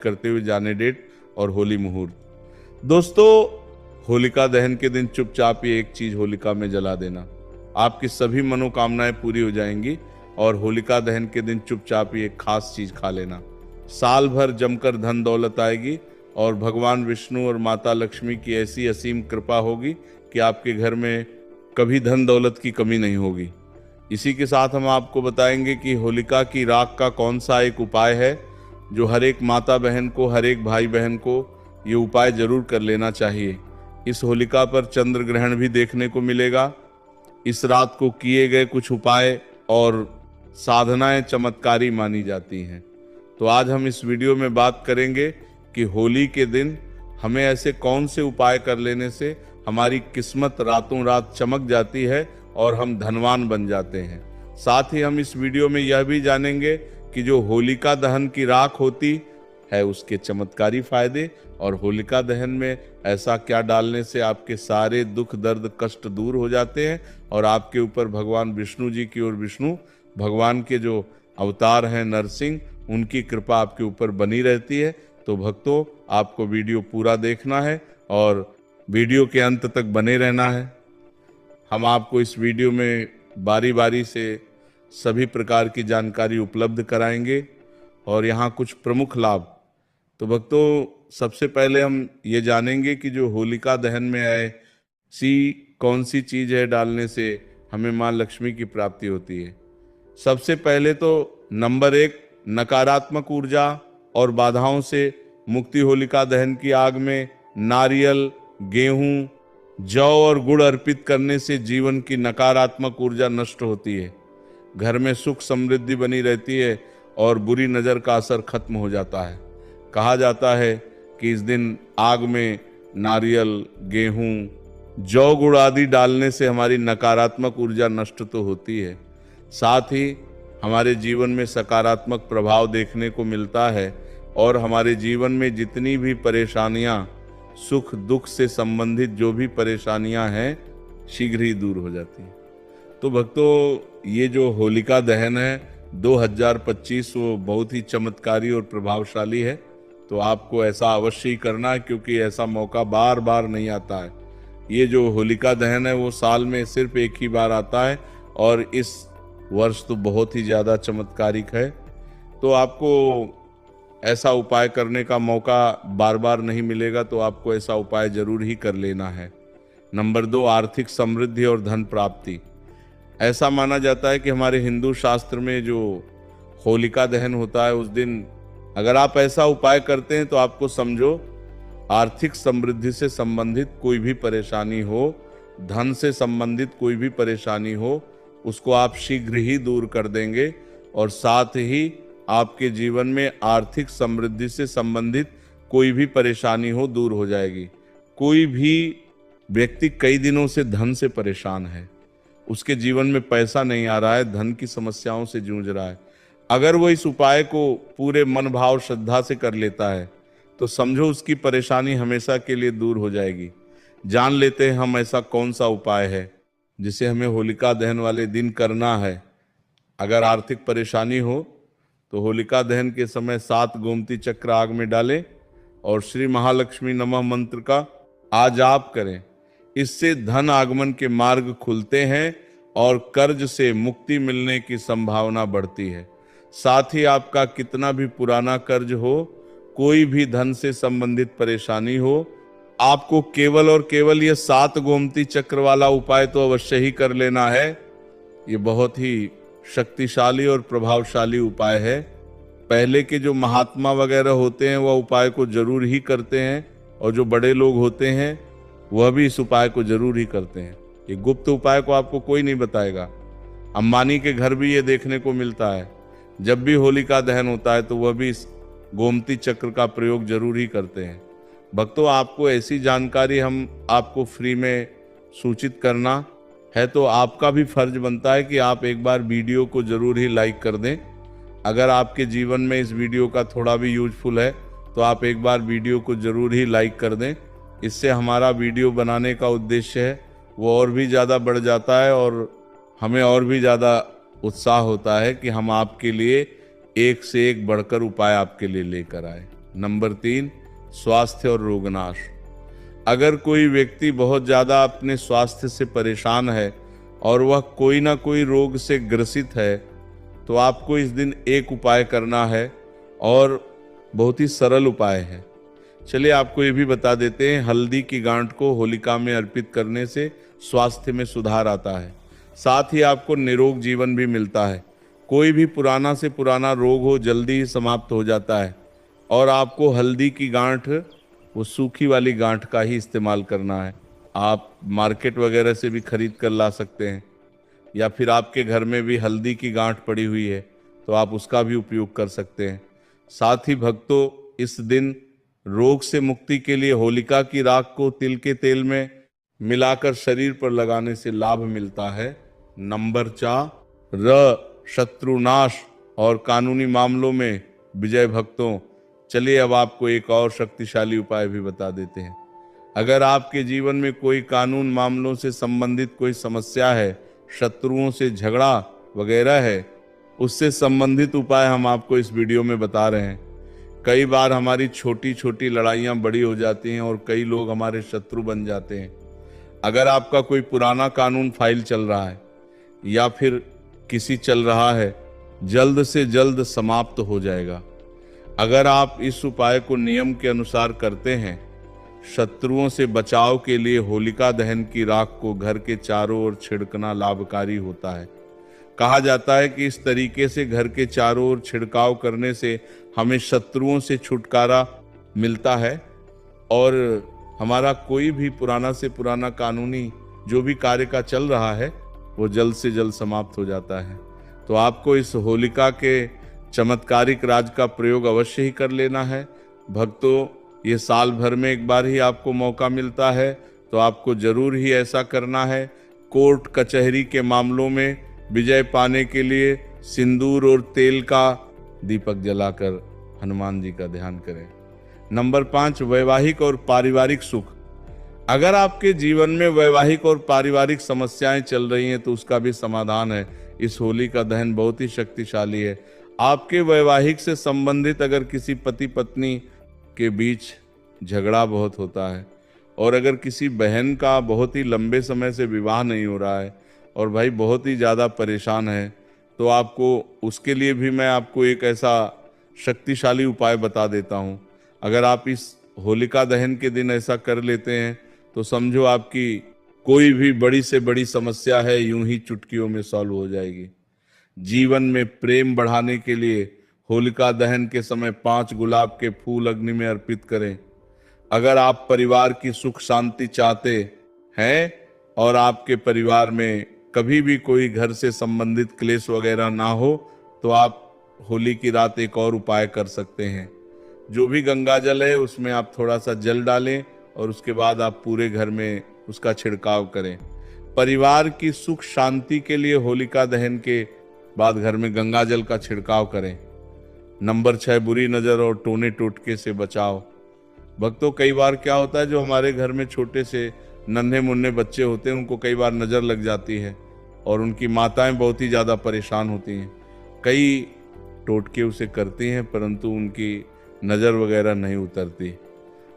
करते हुए जाने डेट और होली मुहूर्त। दोस्तों, होलिका दहन के दिन चुपचाप ये एक चीज होलिका में जला देना, आपकी सभी मनोकामनाएं पूरी हो जाएंगी। और होलिका दहन के दिन चुपचाप ये एक खास चीज खा लेना, साल भर जमकर धन दौलत आएगी और भगवान विष्णु और माता लक्ष्मी की ऐसी असीम कृपा होगी कि आपके घर में कभी धन दौलत की कमी नहीं होगी। इसी के साथ हम आपको बताएंगे कि होलिका की राख का कौन सा एक उपाय है जो हर एक माता बहन को, हर एक भाई बहन को ये उपाय जरूर कर लेना चाहिए। इस होलिका पर चंद्र ग्रहण भी देखने को मिलेगा। इस रात को किए गए कुछ उपाय और साधनाएं चमत्कारी मानी जाती हैं। तो आज हम इस वीडियो में बात करेंगे कि होली के दिन हमें ऐसे कौन से उपाय कर लेने से हमारी किस्मत रातों रात चमक जाती है और हम धनवान बन जाते हैं। साथ ही हम इस वीडियो में यह भी जानेंगे कि जो होलिका दहन की राख होती है उसके चमत्कारी फायदे, और होलिका दहन में ऐसा क्या डालने से आपके सारे दुख दर्द कष्ट दूर हो जाते हैं और आपके ऊपर भगवान विष्णु जी की, और विष्णु भगवान के जो अवतार हैं नरसिंह, उनकी कृपा आपके ऊपर बनी रहती है। तो भक्तों, आपको वीडियो पूरा देखना है और वीडियो के अंत तक बने रहना है। हम आपको इस वीडियो में बारी बारी से सभी प्रकार की जानकारी उपलब्ध कराएंगे और यहाँ कुछ प्रमुख लाभ। तो भक्तों, सबसे पहले हम ये जानेंगे कि जो होलिका दहन में ऐसी कौन सी चीज है डालने से हमें माँ लक्ष्मी की प्राप्ति होती है। सबसे पहले तो नंबर 1, नकारात्मक ऊर्जा और बाधाओं से मुक्ति। होलिका दहन की आग में नारियल, गेहूं, जौ और गुड़ अर्पित करने से जीवन की नकारात्मक ऊर्जा नष्ट होती है, घर में सुख समृद्धि बनी रहती है और बुरी नजर का असर खत्म हो जाता है। कहा जाता है कि इस दिन आग में नारियल, गेहूं, जौ गुड़ आदि डालने से हमारी नकारात्मक ऊर्जा नष्ट तो होती है, साथ ही हमारे जीवन में सकारात्मक प्रभाव देखने को मिलता है और हमारे जीवन में जितनी भी परेशानियां, सुख दुख से संबंधित जो भी परेशानियां हैं, शीघ्र ही दूर हो जाती हैं। तो भक्तों, ये जो होलिका दहन है 2025 वो बहुत ही चमत्कारी और प्रभावशाली है। तो आपको ऐसा अवश्य ही करना है, क्योंकि ऐसा मौका बार बार नहीं आता है। ये जो होलिका दहन है वो साल में सिर्फ एक ही बार आता है और इस वर्ष तो बहुत ही ज़्यादा चमत्कारिक है। तो आपको ऐसा उपाय करने का मौका बार बार नहीं मिलेगा, तो आपको ऐसा उपाय जरूर ही कर लेना है। नंबर 2, आर्थिक समृद्धि और धन प्राप्ति। ऐसा माना जाता है कि हमारे हिंदू शास्त्र में जो होलिका दहन होता है उस दिन अगर आप ऐसा उपाय करते हैं तो आपको समझो आर्थिक समृद्धि से संबंधित कोई भी परेशानी हो, धन से संबंधित कोई भी परेशानी हो, उसको आप शीघ्र ही दूर कर देंगे और साथ ही आपके जीवन में आर्थिक समृद्धि से संबंधित कोई भी परेशानी हो दूर हो जाएगी। कोई भी व्यक्ति कई दिनों से धन से परेशान है, उसके जीवन में पैसा नहीं आ रहा है, धन की समस्याओं से जूझ रहा है, अगर वो इस उपाय को पूरे मन भाव श्रद्धा से कर लेता है तो समझो उसकी परेशानी हमेशा के लिए दूर हो जाएगी। जान लेते हैं हम ऐसा कौन सा उपाय है जिसे हमें होलिका दहन वाले दिन करना है। अगर आर्थिक परेशानी हो तो होलिका दहन के समय 7 गोमती चक्र आग में डालें और श्री महालक्ष्मी नमः मंत्र का आजाप करें। इससे धन आगमन के मार्ग खुलते हैं और कर्ज से मुक्ति मिलने की संभावना बढ़ती है। साथ ही आपका कितना भी पुराना कर्ज हो, कोई भी धन से संबंधित परेशानी हो, आपको केवल और केवल ये 7 गोमती चक्र वाला उपाय तो अवश्य ही कर लेना है। ये बहुत ही शक्तिशाली और प्रभावशाली उपाय है। पहले के जो महात्मा वगैरह होते हैं वह उपाय को जरूर ही करते हैं और जो बड़े लोग होते हैं वह भी इस उपाय को जरूर ही करते हैं। ये गुप्त उपाय को आपको कोई नहीं बताएगा। अंबानी के घर भी ये देखने को मिलता है, जब भी होलिका दहन होता है तो वह भी इस गोमती चक्र का प्रयोग जरूर ही करते हैं। भक्तों, आपको ऐसी जानकारी हम आपको फ्री में सूचित करना है तो आपका भी फर्ज बनता है कि आप एक बार वीडियो को जरूर ही लाइक कर दें। अगर आपके जीवन में इस वीडियो का थोड़ा भी यूजफुल है तो आप एक बार वीडियो को जरूर ही लाइक कर दें। इससे हमारा वीडियो बनाने का उद्देश्य है वो और भी ज़्यादा बढ़ जाता है और हमें और भी ज़्यादा उत्साह होता है कि हम आपके लिए एक से एक बढ़कर उपाय आपके लिए लेकर आए। नंबर 3, स्वास्थ्य और रोगनाश। अगर कोई व्यक्ति बहुत ज़्यादा अपने स्वास्थ्य से परेशान है और वह कोई ना कोई रोग से ग्रसित है, तो आपको इस दिन एक उपाय करना है और बहुत ही सरल उपाय है। चलिए आपको ये भी बता देते हैं, हल्दी की गांठ को होलिका में अर्पित करने से स्वास्थ्य में सुधार आता है, साथ ही आपको निरोग जीवन भी मिलता है। कोई भी पुराना से पुराना रोग हो जल्दी ही समाप्त हो जाता है। और आपको हल्दी की गांठ, वो सूखी वाली गांठ का ही इस्तेमाल करना है। आप मार्केट वगैरह से भी खरीद कर ला सकते हैं, या फिर आपके घर में भी हल्दी की गांठ पड़ी हुई है तो आप उसका भी उपयोग कर सकते हैं। साथ ही भक्तों, इस दिन रोग से मुक्ति के लिए होलिका की राख को तिल के तेल में मिलाकर शरीर पर लगाने से लाभ मिलता है। नंबर 4, शत्रुनाश और कानूनी मामलों में विजय। भक्तों, चलिए अब आपको एक और शक्तिशाली उपाय भी बता देते हैं। अगर आपके जीवन में कोई कानून मामलों से संबंधित कोई समस्या है, शत्रुओं से झगड़ा वगैरह है, उससे संबंधित उपाय हम आपको इस वीडियो में बता रहे हैं। कई बार हमारी छोटी छोटी लड़ाइयाँ बड़ी हो जाती हैं और कई लोग हमारे शत्रु बन जाते हैं। अगर आपका कोई पुराना कानून फाइल चल रहा है या फिर किसी चल रहा है, जल्द से जल्द समाप्त हो जाएगा। अगर आप इस उपाय को नियम के अनुसार करते हैं, शत्रुओं से बचाव के लिए होलिका दहन की राख को घर के चारों ओर छिड़कना लाभकारी होता है। कहा जाता है कि इस तरीके से घर के चारों ओर छिड़काव करने से हमें शत्रुओं से छुटकारा मिलता है और हमारा कोई भी पुराना से पुराना कानूनी जो भी कार्य का चल रहा है वो जल्द से जल्द समाप्त हो जाता है। तो आपको इस होलिका के चमत्कारिक राज का प्रयोग अवश्य ही कर लेना है। भक्तों, ये साल भर में एक बार ही आपको मौका मिलता है, तो आपको जरूर ही ऐसा करना है। कोर्ट कचहरी के मामलों में विजय पाने के लिए सिंदूर और तेल का दीपक जलाकर हनुमान जी का ध्यान करें। नंबर 5, वैवाहिक और पारिवारिक सुख। अगर आपके जीवन में वैवाहिक और पारिवारिक समस्याएं चल रही हैं तो उसका भी समाधान है। इस होलिका दहन बहुत ही शक्तिशाली है। आपके वैवाहिक से संबंधित अगर किसी पति पत्नी के बीच झगड़ा बहुत होता है और अगर किसी बहन का बहुत ही लंबे समय से विवाह नहीं हो रहा है और भाई बहुत ही ज़्यादा परेशान है, तो आपको उसके लिए भी मैं आपको एक ऐसा शक्तिशाली उपाय बता देता हूँ। अगर आप इस होलिका दहन के दिन ऐसा कर लेते हैं तो समझो आपकी कोई भी बड़ी से बड़ी समस्या है यूं ही चुटकियों में सॉल्व हो जाएगी। जीवन में प्रेम बढ़ाने के लिए होलिका दहन के समय 5 गुलाब के फूल अग्नि में अर्पित करें। अगर आप परिवार की सुख शांति चाहते हैं और आपके परिवार में कभी भी कोई घर से संबंधित क्लेश वगैरह ना हो, तो आप होली की रात एक और उपाय कर सकते हैं। जो भी गंगा जल है उसमें आप थोड़ा सा जल डालें और उसके बाद आप पूरे घर में उसका छिड़काव करें। परिवार की सुख शांति के लिए होलिका दहन के बाद घर में गंगा जल का छिड़काव करें। नंबर 6, बुरी नजर और टोने टोटके से बचाव। भक्तों, कई बार क्या होता है, जो हमारे घर में छोटे से नन्हे मुन्ने बच्चे होते हैं उनको कई बार नजर लग जाती है और उनकी माताएं बहुत ही ज्यादा परेशान होती हैं। कई टोटके उसे करती हैं परंतु उनकी नजर वगैरह नहीं उतरती।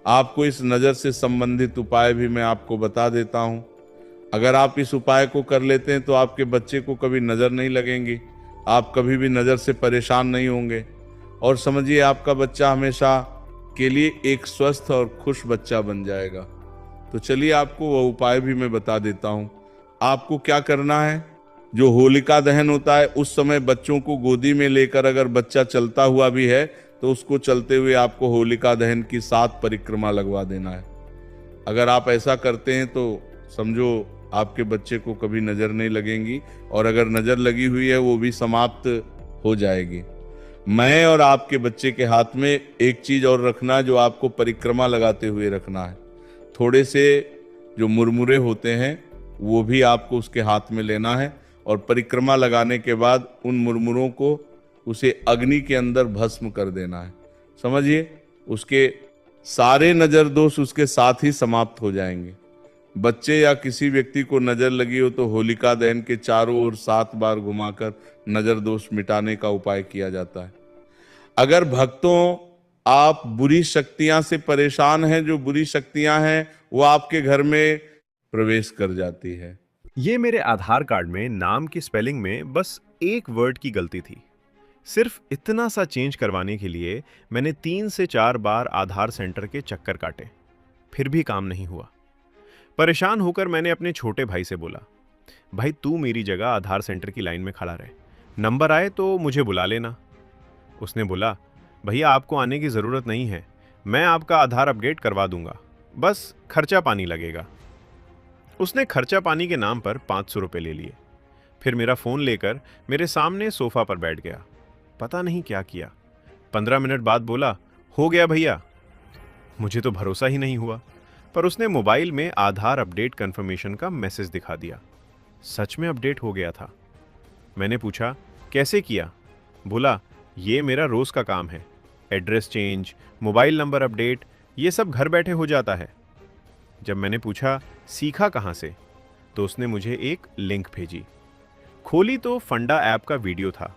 आपको इस नजर से संबंधित उपाय भी मैं आपको बता देता हूं। अगर आप इस उपाय को कर लेते हैं तो आपके बच्चे को कभी नजर नहीं लगेंगी, आप कभी भी नजर से परेशान नहीं होंगे और समझिए आपका बच्चा हमेशा के लिए एक स्वस्थ और खुश बच्चा बन जाएगा। तो चलिए आपको वह उपाय भी मैं बता देता हूं। आपको क्या करना है, जो होलिका दहन होता है उस समय बच्चों को गोदी में लेकर अगर बच्चा चलता हुआ भी है तो उसको चलते हुए आपको होलिका दहन की 7 परिक्रमा लगवा देना है। अगर आप ऐसा करते हैं तो समझो आपके बच्चे को कभी नजर नहीं लगेंगी और अगर नजर लगी हुई है वो भी समाप्त हो जाएगी। मैं और आपके बच्चे के हाथ में एक चीज और रखना है जो आपको परिक्रमा लगाते हुए रखना है। थोड़े से जो मुरमुरे होते हैं वो भी आपको उसके हाथ में लेना है और परिक्रमा लगाने के बाद उन मुरमुरों को उसे अग्नि के अंदर भस्म कर देना है। समझिए उसके सारे नजर दोष उसके साथ ही समाप्त हो जाएंगे। बच्चे या किसी व्यक्ति को नजर लगी हो तो होलिका दहन के चारों ओर 7 बार घुमाकर नजर दोष मिटाने का उपाय किया जाता है। अगर भक्तों आप बुरी शक्तियां से परेशान हैं, जो बुरी शक्तियां हैं वो आपके घर में प्रवेश कर जाती है। ये मेरे आधार कार्ड में नाम की स्पेलिंग में बस एक वर्ड की गलती थी। सिर्फ इतना सा चेंज करवाने के लिए मैंने 3 से 4 बार आधार सेंटर के चक्कर काटे, फिर भी काम नहीं हुआ। परेशान होकर मैंने अपने छोटे भाई से बोला, भाई तू मेरी जगह आधार सेंटर की लाइन में खड़ा रहे, नंबर आए तो मुझे बुला लेना। उसने बोला, भैया आपको आने की ज़रूरत नहीं है, मैं आपका आधार अपडेट करवा दूंगा, बस खर्चा पानी लगेगा। उसने खर्चा पानी के नाम पर 500 रुपये ले लिए। फिर मेरा फ़ोन लेकर मेरे सामने सोफा पर बैठ गया। पता नहीं क्या किया। 15 मिनट बाद बोला, हो गया भैया। मुझे तो भरोसा ही नहीं हुआ, पर उसने मोबाइल में आधार अपडेट कंफर्मेशन का मैसेज दिखा दिया। सच में अपडेट हो गया था। मैंने पूछा, कैसे किया? बोला, ये मेरा रोज़ का काम है। Address change, mobile number update, ये सब घर बैठे हो जाता है। जब मैंने पूछा, सीखा कहाँ से? तो उसने मुझे एक लिंक भेजी। खोली तो फंडा ऐप का वीडियो था,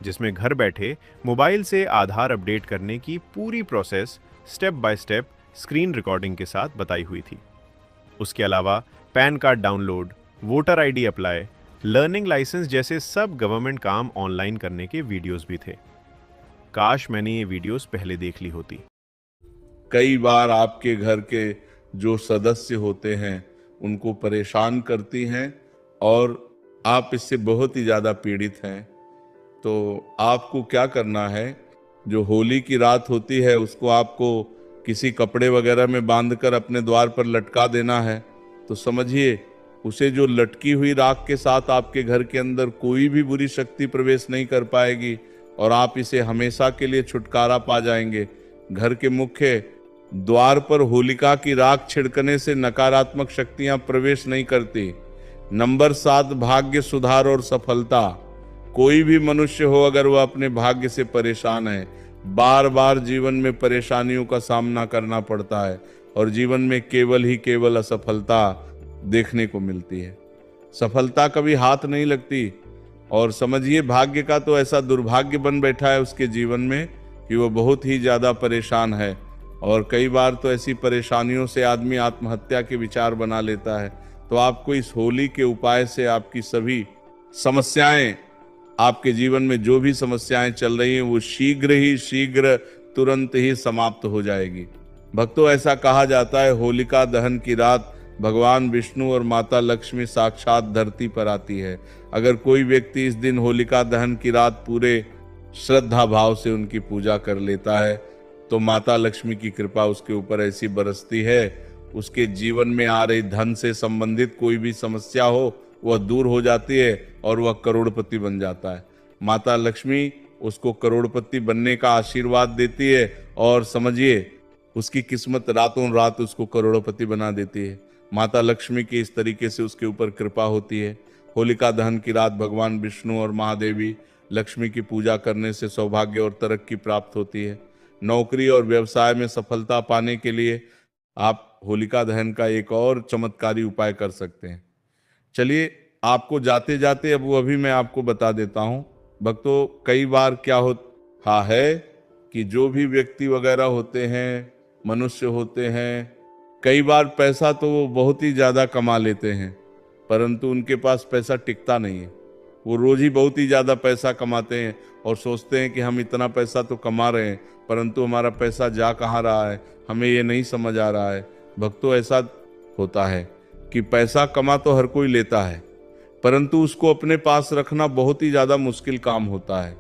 जिसमें घर बैठे मोबाइल से आधार अपडेट करने की पूरी process step by step screen recording के साथ बताई हुई थी। उसके अलावा PAN card download, voter ID apply, learning licence जैसे सब गवर्नमेंट काम ऑनलाइन करने के वीडियोस भी थे। काश मैंने ये वीडियोस पहले देख ली होती। कई बार आपके घर के जो सदस्य होते हैं उनको परेशान करती हैं और आप इससे बहुत ही ज़्यादा पीड़ित हैं। तो आपको क्या करना है, जो होली की रात होती है उसको आपको किसी कपड़े वगैरह में बांधकर अपने द्वार पर लटका देना है। तो समझिए, उसे जो लटकी हुई राख के साथ आपके घर के अंदर कोई भी बुरी शक्ति प्रवेश नहीं कर पाएगी और आप इसे हमेशा के लिए छुटकारा पा जाएंगे। घर के मुख्य द्वार पर होलिका की राख छिड़कने से नकारात्मक शक्तियां प्रवेश नहीं करती। नंबर 7, भाग्य सुधार और सफलता। कोई भी मनुष्य हो, अगर वह अपने भाग्य से परेशान है, बार बार जीवन में परेशानियों का सामना करना पड़ता है और जीवन में केवल ही केवल असफलता देखने को मिलती है। सफलता कभी हाथ नहीं लगती। और समझिए, भाग्य का तो ऐसा दुर्भाग्य बन बैठा है उसके जीवन में कि वो बहुत ही ज्यादा परेशान है और कई बार तो ऐसी परेशानियों से आदमी आत्महत्या के विचार बना लेता है। तो आपको इस होली के उपाय से आपकी सभी समस्याएं, आपके जीवन में जो भी समस्याएं चल रही हैं, वो शीघ्र तुरंत ही समाप्त हो जाएगी। भक्तों, ऐसा कहा जाता है, होलिका दहन की रात भगवान विष्णु और माता लक्ष्मी साक्षात धरती पर आती है। अगर कोई व्यक्ति इस दिन होलिका दहन की रात पूरे श्रद्धा भाव से उनकी पूजा कर लेता है तो माता लक्ष्मी की कृपा उसके ऊपर ऐसी बरसती है, उसके जीवन में आ रही धन से संबंधित कोई भी समस्या हो वह दूर हो जाती है और वह करोड़पति बन जाता है। माता लक्ष्मी उसको करोड़पति बनने का आशीर्वाद देती है और समझिए, उसकी किस्मत रातों रात उसको करोड़पति बना देती है। माता लक्ष्मी की इस तरीके से उसके ऊपर कृपा होती है। होलिका दहन की रात भगवान विष्णु और महादेवी लक्ष्मी की पूजा करने से सौभाग्य और तरक्की प्राप्त होती है। नौकरी और व्यवसाय में सफलता पाने के लिए आप होलिका दहन का एक और चमत्कारी उपाय कर सकते हैं। चलिए, आपको जाते जाते अब वो अभी मैं आपको बता देता हूँ। भक्तों, कई बार क्या होता है कि जो भी व्यक्ति वगैरह होते हैं, मनुष्य होते हैं, कई बार पैसा तो वो बहुत ही ज़्यादा कमा लेते हैं, परंतु उनके पास पैसा टिकता नहीं है। वो रोज ही बहुत ही ज़्यादा पैसा कमाते हैं और सोचते हैं कि हम इतना पैसा तो कमा रहे हैं, परंतु हमारा पैसा जा कहाँ रहा है, हमें ये नहीं समझ आ रहा है। भक्तों, ऐसा होता है कि पैसा कमा तो हर कोई लेता है, परंतु उसको अपने पास रखना बहुत ही ज़्यादा मुश्किल काम होता है।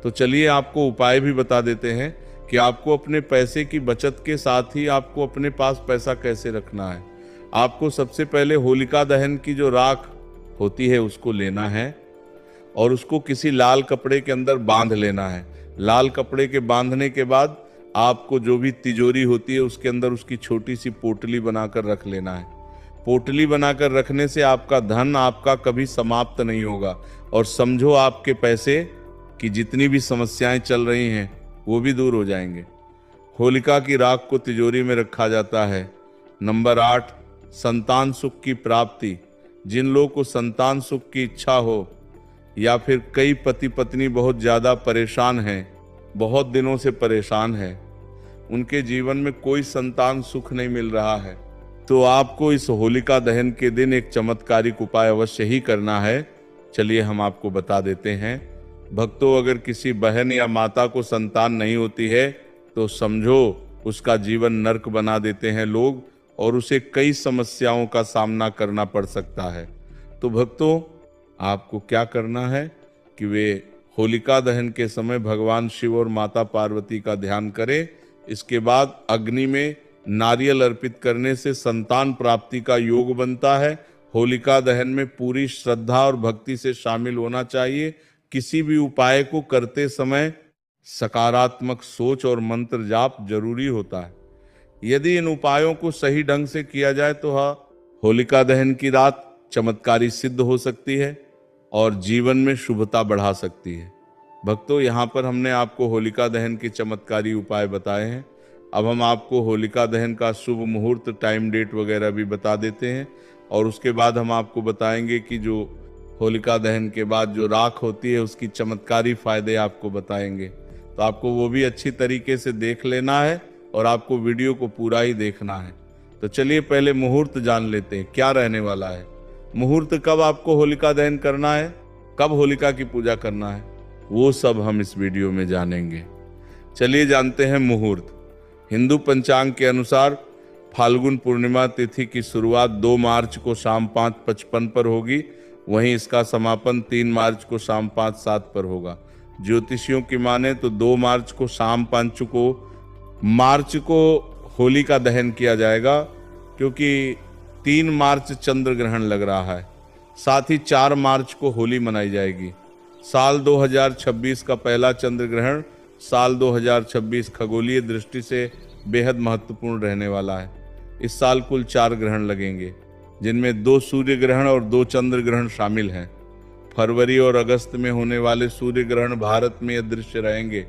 तो चलिए, आपको उपाय भी बता देते हैं कि आपको अपने पैसे की बचत के साथ ही आपको अपने पास पैसा कैसे रखना है। आपको सबसे पहले होलिका दहन की जो राख होती है उसको लेना है और उसको किसी लाल कपड़े के अंदर बांध लेना है। लाल कपड़े के बांधने के बाद आपको जो भी तिजोरी होती है उसके अंदर उसकी छोटी सी पोटली बनाकर रख लेना है। पोटली बनाकर रखने से आपका धन आपका कभी समाप्त नहीं होगा और समझो, आपके पैसे की जितनी भी समस्याएं चल रही हैं वो भी दूर हो जाएंगे। होलिका की राख को तिजोरी में रखा जाता है। नंबर 8, संतान सुख की प्राप्ति। जिन लोगों को संतान सुख की इच्छा हो या फिर कई पति पत्नी बहुत ज़्यादा परेशान हैं, बहुत दिनों से परेशान है, उनके जीवन में कोई संतान सुख नहीं मिल रहा है, तो आपको इस होलिका दहन के दिन एक चमत्कारिक उपाय अवश्य ही करना है। चलिए हम आपको बता देते हैं। भक्तों, अगर किसी बहन या माता को संतान नहीं होती है तो समझो उसका जीवन नर्क बना देते हैं लोग, और उसे कई समस्याओं का सामना करना पड़ सकता है। तो भक्तों, आपको क्या करना है कि वे होलिका दहन के समय भगवान शिव और माता पार्वती का ध्यान करें। इसके बाद अग्नि में नारियल अर्पित करने से संतान प्राप्ति का योग बनता है। होलिका दहन में पूरी श्रद्धा और भक्ति से शामिल होना चाहिए। किसी भी उपाय को करते समय सकारात्मक सोच और मंत्र जाप जरूरी होता है। यदि इन उपायों को सही ढंग से किया जाए तो होलिका दहन की रात चमत्कारी सिद्ध हो सकती है और जीवन में शुभता बढ़ा सकती है। भक्तों, यहाँ पर हमने आपको होलिका दहन के चमत्कारी उपाय बताए हैं। अब हम आपको होलिका दहन का शुभ मुहूर्त, टाइम, डेट वगैरह भी बता देते हैं, और उसके बाद हम आपको बताएंगे कि जो होलिका दहन के बाद जो राख होती है उसकी चमत्कारी फायदे आपको बताएंगे। तो आपको वो भी अच्छी तरीके से देख लेना है और आपको वीडियो को पूरा ही देखना है। तो चलिए पहले मुहूर्त जान लेते हैं क्या रहने वाला है। मुहूर्त कब आपको होलिका दहन करना है, कब होलिका की पूजा करना है, वो सब हम इस वीडियो में जानेंगे। चलिए जानते हैं मुहूर्त। हिंदू पंचांग के अनुसार फाल्गुन पूर्णिमा तिथि की शुरुआत 2 मार्च को शाम 5:55 पर होगी। वहीं इसका समापन 3 मार्च को शाम 5:07 पर होगा। ज्योतिषियों की माने तो 2 मार्च को शाम 5 को मार्च को होलिका दहन किया जाएगा, क्योंकि 3 मार्च चंद्र ग्रहण लग रहा है। साथ ही 4 मार्च को होली मनाई जाएगी। साल 2026 का पहला चंद्र ग्रहण साल 2026 खगोलीय दृष्टि से बेहद महत्वपूर्ण रहने वाला है। इस साल कुल 4 ग्रहण लगेंगे, जिनमें 2 सूर्य ग्रहण और 2 चंद्र ग्रहण शामिल हैं। फरवरी और अगस्त में होने वाले सूर्य ग्रहण भारत में अदृश्य रहेंगे,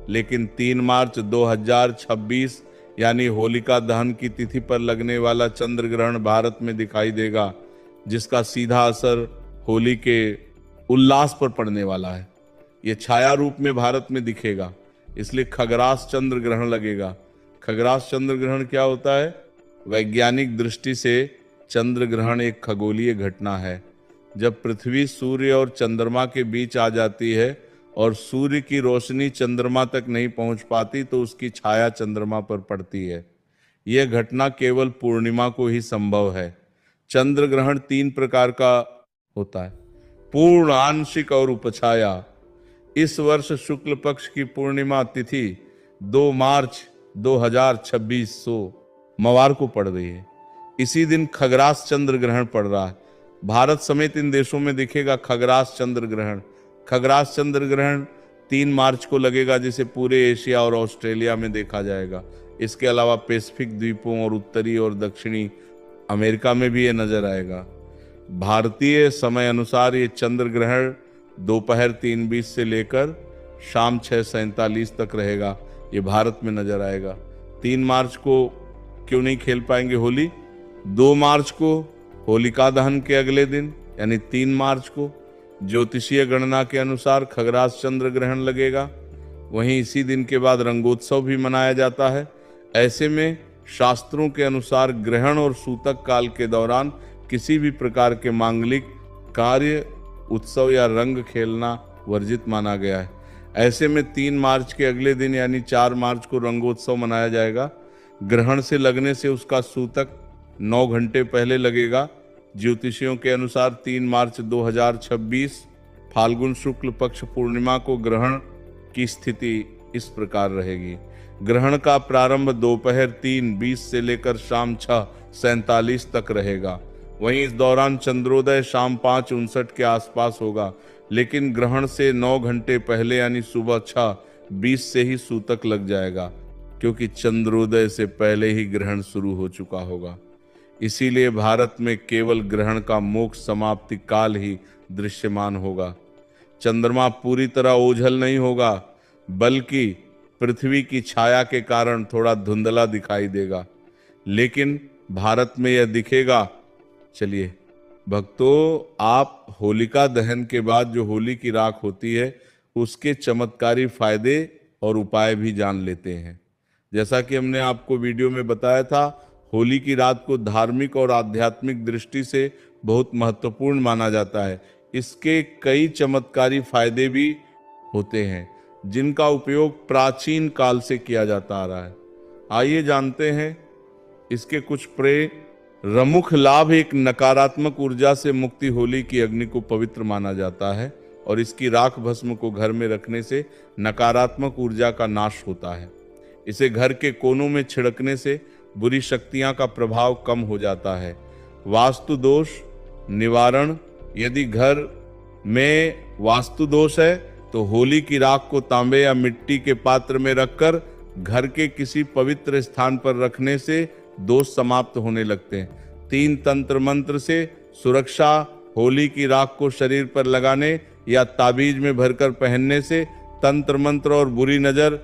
लेकिन 3 मार्च 2026 यानी होलिका दहन की तिथि पर लगने वाला चंद्र ग्रहण भारत में दिखाई देगा, जिसका सीधा असर होली के उल्लास पर पड़ने वाला है। ये छाया रूप में भारत में दिखेगा, इसलिए खगरास चंद्र ग्रहण लगेगा। खगरास चंद्र ग्रहण क्या होता है? वैज्ञानिक दृष्टि से चंद्र ग्रहण एक खगोलीय घटना है। जब पृथ्वी सूर्य और चंद्रमा के बीच आ जाती है और सूर्य की रोशनी चंद्रमा तक नहीं पहुंच पाती तो उसकी छाया चंद्रमा पर पड़ती है। यह घटना केवल पूर्णिमा को ही संभव है। चंद्र ग्रहण 3 प्रकार का होता है: पूर्ण, आंशिक और उपछाया। इस वर्ष शुक्ल पक्ष की पूर्णिमा तिथि 2 मार्च 2026 मवार को पड़ रही है। इसी दिन खगरास चंद्र ग्रहण पड़ रहा है। भारत समेत इन देशों में दिखेगा खगरास चंद्र ग्रहण। खगरास चंद्र ग्रहण 3 मार्च को लगेगा, जिसे पूरे एशिया और ऑस्ट्रेलिया में देखा जाएगा। इसके अलावा पैसिफिक द्वीपों और उत्तरी और दक्षिणी अमेरिका में भी ये नजर आएगा। भारतीय समय अनुसार ये चंद्र ग्रहण दोपहर 3:20 से लेकर शाम 6:47 तक रहेगा। ये भारत में नजर आएगा। 3 मार्च को क्यों नहीं खेल पाएंगे होली? 2 मार्च को होलिका दहन के अगले दिन यानी 3 मार्च को ज्योतिषीय गणना के अनुसार खगरास चंद्र ग्रहण लगेगा। वहीं इसी दिन के बाद रंगोत्सव भी मनाया जाता है। ऐसे में शास्त्रों के अनुसार ग्रहण और सूतक काल के दौरान किसी भी प्रकार के मांगलिक कार्य, उत्सव या रंग खेलना वर्जित माना गया है। ऐसे में 3 मार्च के अगले दिन यानी 4 मार्च को रंगोत्सव मनाया जाएगा। ग्रहण से लगने से उसका सूतक 9 घंटे पहले लगेगा। ज्योतिषियों के अनुसार 3 मार्च 2026 फाल्गुन शुक्ल पक्ष पूर्णिमा को ग्रहण की स्थिति इस प्रकार रहेगी। ग्रहण का प्रारंभ दोपहर 3:20 से लेकर शाम 6:47 तक रहेगा। वहीं इस दौरान चंद्रोदय शाम 5:59 के आसपास होगा, लेकिन ग्रहण से 9 घंटे पहले यानी सुबह 6:20 से ही सूतक लग जाएगा, क्योंकि चंद्रोदय से पहले ही ग्रहण शुरू हो चुका होगा। इसीलिए भारत में केवल ग्रहण का मोक्ष समाप्ति काल ही दृश्यमान होगा। चंद्रमा पूरी तरह ओझल नहीं होगा, बल्कि पृथ्वी की छाया के कारण थोड़ा धुंधला दिखाई देगा, लेकिन भारत में यह दिखेगा। चलिए भक्तों, आप होलिका दहन के बाद जो होली की राख होती है उसके चमत्कारी फायदे और उपाय भी जान लेते हैं। जैसा कि हमने आपको वीडियो में बताया था, होली की रात को धार्मिक और आध्यात्मिक दृष्टि से बहुत महत्वपूर्ण माना जाता है। इसके कई चमत्कारी फायदे भी होते हैं जिनका उपयोग प्राचीन काल से किया जाता आ रहा है। आइए जानते हैं इसके कुछ प्रमुख लाभ। एक नकारात्मक ऊर्जा से मुक्ति। होली की अग्नि को पवित्र माना जाता है और इसकी राख भस्म को घर में रखने से नकारात्मक ऊर्जा का नाश होता है। इसे घर के कोनों में छिड़कने से बुरी शक्तियां का प्रभाव कम हो जाता है। वास्तु दोष निवारण। यदि घर में वास्तु दोष है तो होली की राख को तांबे या मिट्टी के पात्र में रखकर घर के किसी पवित्र स्थान पर रखने से दोष समाप्त होने लगते हैं। 3 तंत्र मंत्र से सुरक्षा। होली की राख को शरीर पर लगाने या ताबीज में भरकर पहनने से तंत्र मंत्र और बुरी नजर।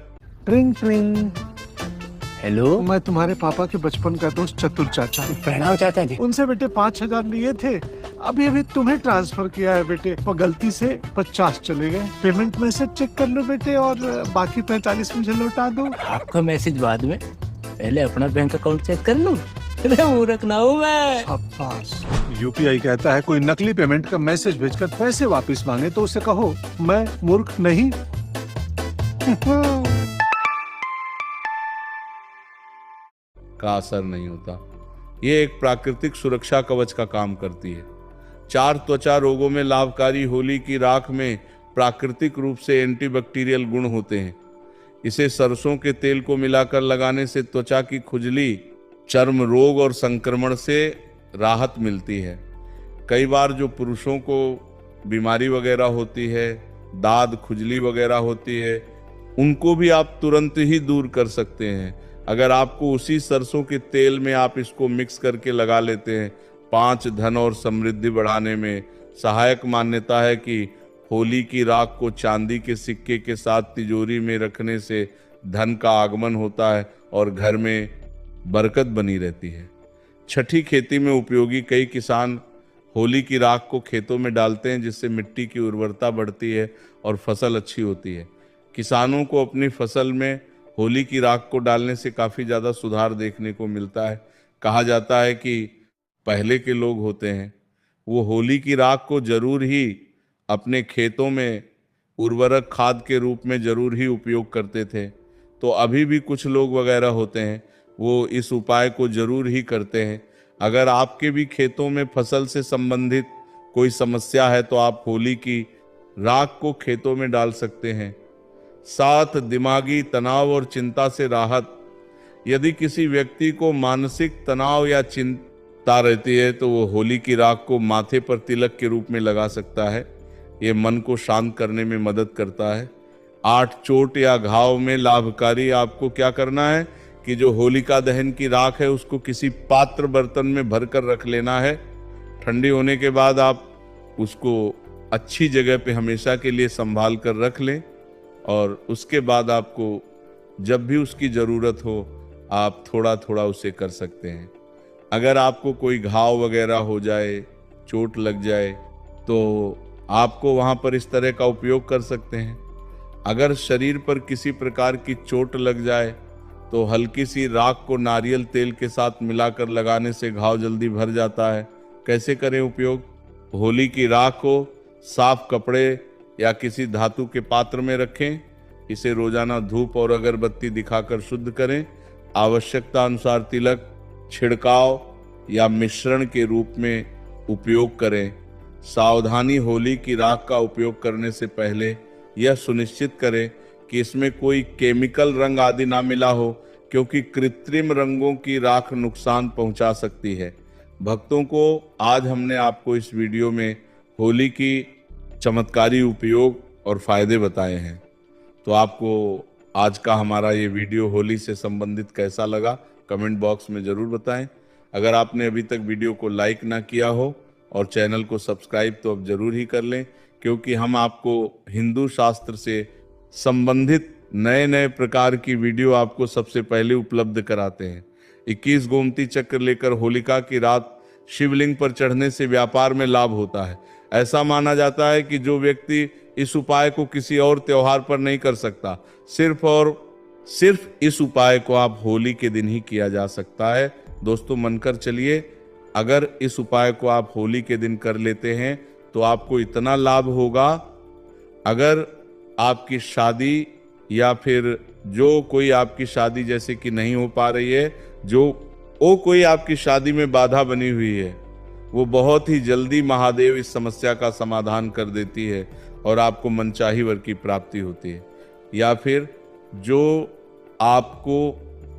ट्रिंग ट्रिंग। हेलो, मैं तुम्हारे पापा के बचपन का दोस्त चतुर चाचा। प्रणाम चाचा जी। उनसे बेटे 5,000 लिए थे, अभी अभी तुम्हें ट्रांसफर किया है बेटे। पर गलती से 50 चले गए। पेमेंट मैसेज चेक कर लो बेटे और बाकी 45 मुझे लौटा दो। आपका मैसेज बाद में, पहले अपना बैंक अकाउंट चेक कर लो। अरे मूर्ख ना हूँ मैं। शाबाश। यूपीआई कहता है कोई नकली पेमेंट का मैसेज भेजकर पैसे वापस मांगे तो उसे कहो मैं मूर्ख नहीं। का असर नहीं होता। यह एक प्राकृतिक सुरक्षा कवच का काम करती है। 4 त्वचा रोगों में लाभकारी। होली की राख में प्राकृतिक रूप से एंटीबैक्टीरियल गुण होते हैं। इसे सरसों के तेल को मिलाकर लगाने से त्वचा की खुजली, चर्म रोग और संक्रमण से राहत मिलती है। कई बार जो पुरुषों को बीमारी वगैरह होती है, दाद खुजली वगैरह होती है, उनको भी आप तुरंत ही दूर कर सकते हैं अगर आपको उसी सरसों के तेल में आप इसको मिक्स करके लगा लेते हैं। 5 धन और समृद्धि बढ़ाने में सहायक मान्यता है कि होली की राख को चांदी के सिक्के के साथ तिजोरी में रखने से धन का आगमन होता है और घर में बरकत बनी रहती है। छठी खेती में उपयोगी। कई किसान होली की राख को खेतों में डालते हैं जिससे मिट्टी की उर्वरता बढ़ती है और फसल अच्छी होती है। किसानों को अपनी फसल में होली की राख को डालने से काफ़ी ज़्यादा सुधार देखने को मिलता है। कहा जाता है कि पहले के लोग होते हैं वो होली की राख को जरूर ही अपने खेतों में उर्वरक खाद के रूप में जरूर ही उपयोग करते थे। तो अभी भी कुछ लोग वगैरह होते हैं वो इस उपाय को जरूर ही करते हैं। अगर आपके भी खेतों में फसल से संबंधित कोई समस्या है तो आप होली की राख को खेतों में डाल सकते हैं। 7 दिमागी तनाव और चिंता से राहत। यदि किसी व्यक्ति को मानसिक तनाव या चिंता रहती है तो वो होली की राख को माथे पर तिलक के रूप में लगा सकता है। ये मन को शांत करने में मदद करता है। 8 चोट या घाव में लाभकारी। आपको क्या करना है कि जो होलिका दहन की राख है उसको किसी पात्र बर्तन में भरकर रख लेना है। ठंडी होने के बाद आप उसको अच्छी जगह पे हमेशा के लिए संभाल कर रख लें और उसके बाद आपको जब भी उसकी ज़रूरत हो आप थोड़ा थोड़ा उसे कर सकते हैं। अगर आपको कोई घाव वगैरह हो जाए, चोट लग जाए तो आपको वहाँ पर इस तरह का उपयोग कर सकते हैं। अगर शरीर पर किसी प्रकार की चोट लग जाए तो हल्की सी राख को नारियल तेल के साथ मिलाकर लगाने से घाव जल्दी भर जाता है। कैसे करें उपयोग? होली की राख को साफ कपड़े या किसी धातु के पात्र में रखें। इसे रोजाना धूप और अगरबत्ती दिखाकर शुद्ध करें। आवश्यकता अनुसार तिलक, छिड़काव या मिश्रण के रूप में उपयोग करें। सावधानी। होली की राख का उपयोग करने से पहले यह सुनिश्चित करें कि इसमें कोई केमिकल रंग आदि ना मिला हो, क्योंकि कृत्रिम रंगों की राख नुकसान पहुंचा सकती है। भक्तों को आज हमने आपको इस वीडियो में होली की चमत्कारी उपयोग और फायदे बताए हैं। तो आपको आज का हमारा ये वीडियो होली से संबंधित कैसा लगा कमेंट बॉक्स में ज़रूर बताएं। अगर आपने अभी तक वीडियो को लाइक ना किया हो और चैनल को सब्सक्राइब तो अब जरूर ही कर लें, क्योंकि हम आपको हिंदू शास्त्र से संबंधित नए नए प्रकार की वीडियो आपको सबसे पहले उपलब्ध कराते हैं। 21 गोमती चक्र लेकर होलिका की रात शिवलिंग पर चढ़ने से व्यापार में लाभ होता है। ऐसा माना जाता है कि जो व्यक्ति इस उपाय को किसी और त्योहार पर नहीं कर सकता, सिर्फ और सिर्फ इस उपाय को आप होली के दिन ही किया जा सकता है। दोस्तों मनकर चलिए, अगर इस उपाय को आप होली के दिन कर लेते हैं तो आपको इतना लाभ होगा। अगर आपकी शादी या फिर जो कोई आपकी शादी जैसे कि नहीं हो पा रही है, कोई आपकी शादी में बाधा बनी हुई है, वो बहुत ही जल्दी महादेव इस समस्या का समाधान कर देती है और आपको मनचाही वर की प्राप्ति होती है। या फिर जो आपको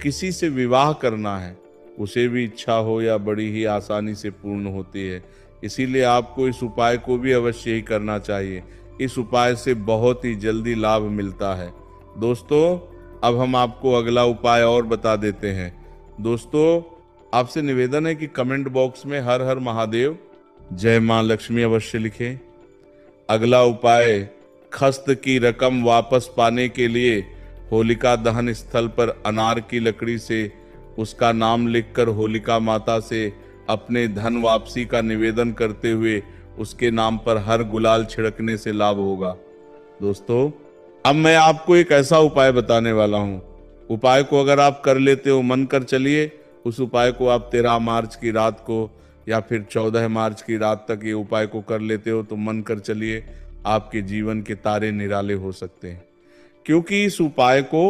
किसी से विवाह करना है, उसे भी इच्छा हो या बड़ी ही आसानी से पूर्ण होती है। इसीलिए आपको इस उपाय को भी अवश्य ही करना चाहिए। इस उपाय से बहुत ही जल्दी लाभ मिलता है। दोस्तों अब हम आपको अगला उपाय और बता देते हैं। दोस्तों आपसे निवेदन है कि कमेंट बॉक्स में हर हर महादेव, जय मां लक्ष्मी अवश्य लिखें। अगला उपाय, खस्त की रकम वापस पाने के लिए होलिका दहन स्थल पर अनार की लकड़ी से उसका नाम लिखकर होलिका माता से अपने धन वापसी का निवेदन करते हुए उसके नाम पर हर गुलाल छिड़कने से लाभ होगा। दोस्तों अब मैं आपको एक ऐसा उपाय बताने वाला हूं। उपाय को अगर आप कर लेते हो, मन कर चलिए, उस उपाय को आप 13 मार्च की रात को या फिर 14 मार्च की रात तक ये उपाय को कर लेते हो तो मन कर चलिए आपके जीवन के तारे निराले हो सकते हैं। क्योंकि इस उपाय को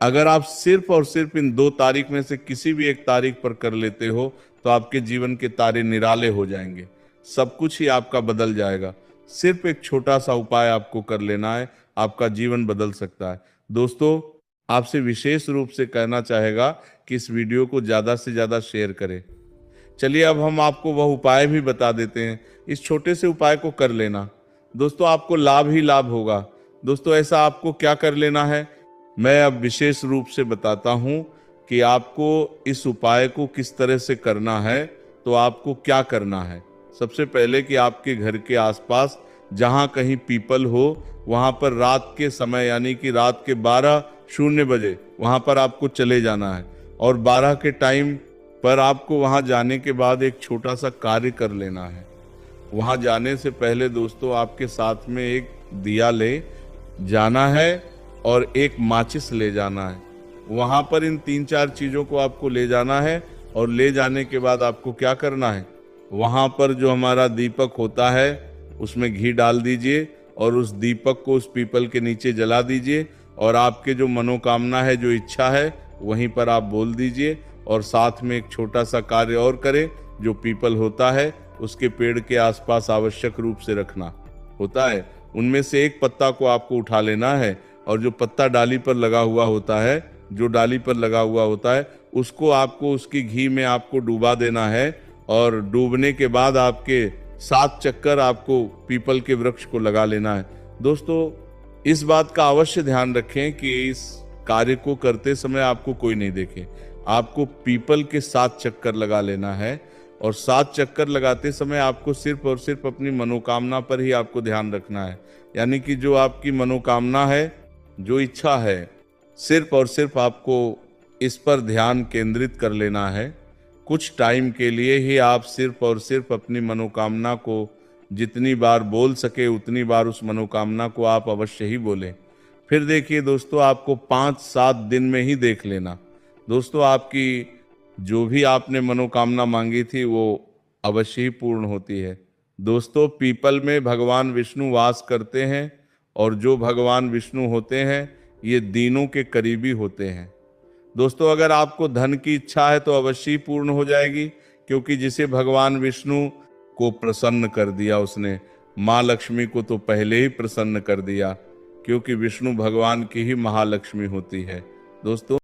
अगर आप सिर्फ और सिर्फ इन 2 तारीख में से किसी भी एक तारीख पर कर लेते हो तो आपके जीवन के तारे निराले हो जाएंगे, सब कुछ ही आपका बदल जाएगा। सिर्फ एक छोटा सा उपाय आपको कर लेना है, आपका जीवन बदल सकता है। दोस्तों आपसे विशेष रूप से कहना चाहेगा कि इस वीडियो को ज़्यादा से ज़्यादा शेयर करें। चलिए अब हम आपको वह उपाय भी बता देते हैं। इस छोटे से उपाय को कर लेना, दोस्तों आपको लाभ ही लाभ होगा। दोस्तों ऐसा आपको क्या कर लेना है, मैं अब विशेष रूप से बताता हूं कि आपको इस उपाय को किस तरह से करना है। तो आपको क्या करना है, सबसे पहले कि आपके घर के आसपास जहां कहीं पीपल हो, वहां पर रात के समय यानी कि रात के 12:00 बजे वहां पर आपको चले जाना है। और 12 के टाइम पर आपको वहां जाने के बाद एक छोटा सा कार्य कर लेना है। वहां जाने से पहले दोस्तों आपके साथ में एक दिया ले जाना है और एक माचिस ले जाना है। वहां पर इन 3-4 चीजों को आपको ले जाना है और ले जाने के बाद आपको क्या करना है, वहां पर जो हमारा दीपक होता है उसमें घी डाल दीजिए और उस दीपक को उस पीपल के नीचे जला दीजिए और आपके जो मनोकामना है, जो इच्छा है, वहीं पर आप बोल दीजिए। और साथ में एक छोटा सा कार्य और करें, जो पीपल होता है उसके पेड़ के आसपास आवश्यक रूप से रखना होता है। उनमें से एक पत्ता को आपको उठा लेना है और जो पत्ता डाली पर लगा हुआ होता है, उसको आपको उसकी घी में आपको डूबा देना है। और डूबने के बाद आपके 7 चक्कर आपको पीपल के वृक्ष को लगा लेना है। दोस्तों इस बात का अवश्य ध्यान रखें कि इस कार्य को करते समय आपको कोई नहीं देखे। आपको पीपल के 7 चक्कर लगा लेना है और 7 चक्कर लगाते समय आपको सिर्फ और सिर्फ अपनी मनोकामना पर ही आपको ध्यान रखना है। यानी कि जो आपकी मनोकामना है, जो इच्छा है, सिर्फ और सिर्फ आपको इस पर ध्यान केंद्रित कर लेना है। कुछ टाइम के लिए ही आप सिर्फ और सिर्फ अपनी मनोकामना को जितनी बार बोल सके उतनी बार उस मनोकामना को आप अवश्य ही बोलें। फिर देखिए दोस्तों आपको 5-7 दिन में ही देख लेना। दोस्तों आपकी जो भी आपने मनोकामना मांगी थी वो अवश्य ही पूर्ण होती है। दोस्तों पीपल में भगवान विष्णु वास करते हैं और जो भगवान विष्णु होते हैं ये दीनों के करीबी होते हैं। दोस्तों अगर आपको धन की इच्छा है तो अवश्य ही पूर्ण हो जाएगी, क्योंकि जिसे भगवान विष्णु को प्रसन्न कर दिया उसने माँ लक्ष्मी को तो पहले ही प्रसन्न कर दिया, क्योंकि विष्णु भगवान की ही महालक्ष्मी होती है। दोस्तों